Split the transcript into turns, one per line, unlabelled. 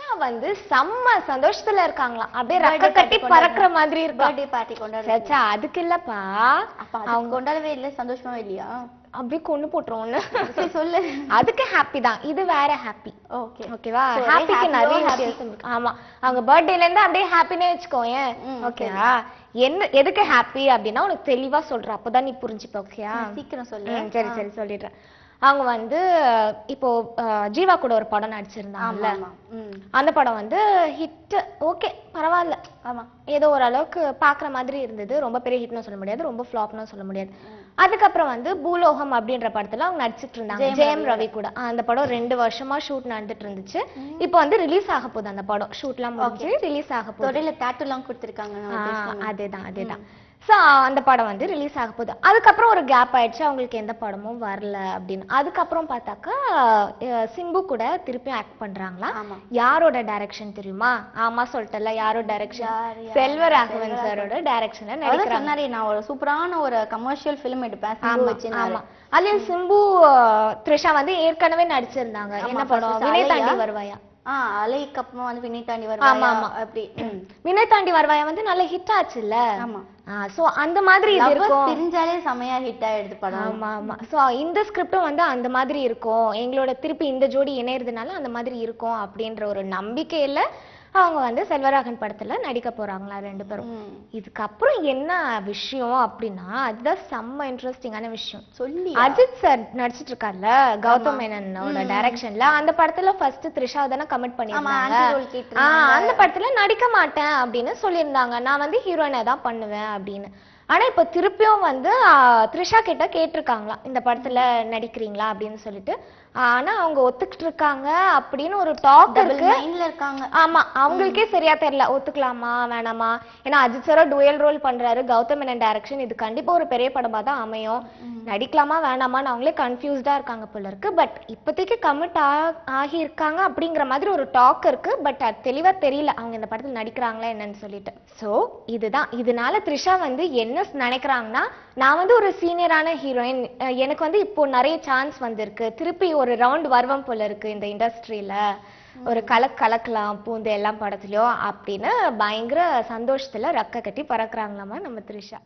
த்ரிஷா வந்து செம்ம சந்தோஷத்துல இருக்காங்களாம். அப்படியே ரெக்க கட்டி பறக்குற மாதிரி இருக்கு.
பர்த்டே பார்ட்டி கொண்டாடுறாங்க.
சச்சா அதுக்கு இல்லப்பா.
அவங்க கொண்டாடவே இல்ல, சந்தோஷமாவே இல்லையா?
அப்படியே கொண்டு போட்டுருவோம்னு
சொல்லு.
அதுக்கு ஹாப்பி தான், இது வேற ஹாப்பி.
ஓகே
ஓகேவா? ஹாப்பிக்கு நிறைய வித்தியாசம் இருக்கு. ஆமா, அவங்க பர்த்டேல இருந்து அப்படியே ஹாப்பினே வச்சுக்கோங்க. ஓகேவா? என்ன எதுக்கு ஹாப்பி அப்படின்னா உனக்கு தெளிவா சொல்றேன், அப்பதான் நீ புரிஞ்சுப்ப. ஓகேயா?
சீக்கிரம் சொல்லு.
சரி சரி சொல்லிடுறேன். அவங்க வந்து இப்போ ஜீவா கூட ஒரு படம் நடிச்சிருந்தாங்கல்ல, அந்த படம் வந்து ஹிட். ஓகே பரவாயில்ல, ஆமா ஏதோ ஓரளவுக்கு பாக்குற மாதிரி இருந்தது. ரொம்ப பெரிய ஹிட்னு சொல்ல முடியாது, ரொம்ப ஃபிளாப்னு சொல்ல முடியாது. அதுக்கப்புறம் வந்து பூலோகம் அப்படின்ற படத்துல அவங்க நடிச்சிட்டு இருந்தாங்க ஜெயம் ரவி கூட. அந்த படம் 2 வருஷமா ஷூட் நடந்துட்டு இருந்துச்சு. இப்போ வந்து ரிலீஸ் ஆக போகுது அந்த படம். ஷூட்லாம் முடிஞ்சு ரிலீஸ் ஆக போகுது.
தொடையில டாட்டூலாம் கொடுத்திருக்காங்க.
அதேதான். சோ அந்த படம் வந்து ரிலீஸ் ஆக போகுது. அதுக்கப்புறம் ஒரு கேப் ஆயிடுச்சு, அவங்களுக்கு எந்த படமும் வரல அப்படின்னு. அதுக்கப்புறம் பார்த்தாக்கா சிம்பு கூட திருப்பியும் ஆக்ட் பண்றாங்களா. யாரோட டைரக்ஷன் தெரியுமா? ஆமா சொல்லிட்டல, யாரோட டைரக்ஷன்? செல்வராகவன் சாரோட டைரக்ஷன்ல நடிக்கிறாங்க.
நான் ஒரு சூப்பரான ஒரு கமர்ஷியல் ஃபிலிம் எடுப்பேன் சிம்பு வச்சு.
ஆமா, அதுல சிம்பு த்ரிஷா வந்து ஏற்கனவே நடிச்சிருந்தாங்க. என்ன படம்? வினை தாண்டி வருவாயா.
அலைக்கு அப்புறம் வந்து வினை தாண்டி வருவாயா. அப்படி
வினை தாண்டி வருவாயா வந்து நல்ல ஹிட் ஆச்சுல்ல. ஆமா, சோ அந்த மாதிரி இது இருக்கும்.
தெரிஞ்சாலே செமையா ஹிட் ஆயிடுது படம்.
ஆமா ஆமா. சோ இந்த ஸ்கிரிப்டும் வந்து அந்த மாதிரி இருக்கும், எங்களோட திருப்பி இந்த ஜோடி இணையறதுனால அந்த மாதிரி இருக்கும் அப்படின்ற ஒரு நம்பிக்கையில அவங்க வந்து செல்வராகன் படத்துல நடிக்க போறாங்களா 2 பேரும். இதுக்கப்புறம் என்ன விஷயம் அப்படின்னா, அதுதான் செம்ம இன்ட்ரெஸ்டிங்கான விஷயம். சொல்லி அஜித் சார் நடிச்சிட்டு இருக்கார்ல கௌதம் மேனனோட டைரக்ஷன்ல, அந்த படத்துல ஃபர்ஸ்ட் த்ரிஷா தானே கமிட் பண்ணிருந்தாங்க. அந்த படத்துல நடிக்க மாட்டேன் அப்படின்னு சொல்லியிருந்தாங்க, நான் வந்து ஹீரோயினா தான் பண்ணுவேன் அப்படின்னு. ஆனா இப்ப திருப்பியும் வந்து த்ரிஷா கிட்ட கேட்டிருக்காங்களாம், இந்த படத்துல நடிக்கிறீங்களா அப்படின்னு சொல்லிட்டு. ஆனா அவங்க ஒத்துக்கிட்டு இருக்காங்க அப்படின்னு ஒரு டாக் இருக்காங்க. ஆமா, அவங்களுக்கே சரியா தெரியல ஒத்துக்கலாமா வேணாமா. ஏன்னா அஜித் சாரோ டுயல் ரோல் பண்றாரு, கௌதம் மேனன் டைரக்ஷன், இது கண்டிப்பா ஒரு பெரிய படமா தான் அமையும். நடிக்கலாமா வேணாமான்னு அவங்களே கன்ஃபியூஸ்டா இருக்காங்க போல இருக்கு. பட் இப்போதைக்கு கமிட் ஆகி இருக்காங்க அப்படிங்கிற மாதிரி ஒரு டாக் இருக்கு. பட் அது தெளிவா தெரியல அவங்க இந்த படத்துல நடிக்கிறாங்களா என்னன்னு சொல்லிட்டு. சோ இதுதான், இதனால த்ரிஷா வந்து என்ன நினைக்கிறாங்கன்னா, நான் வந்து ஒரு சீனியரான ஹீரோயின், எனக்கு வந்து இப்போ நிறைய சான்ஸ் வந்திருக்கு, திருப்பி ஒரு ரவுண்ட் வருவம் போல இருக்கு இந்த இண்டஸ்ட்ரியில, ஒரு கலக்கலாம் பூந்து எல்லாம் படத்துலயும் அப்படின்னு பயங்கர சந்தோஷத்துல ரெக்க கட்டி பறக்குறாங்களாமா நம்ம த்ரிஷா.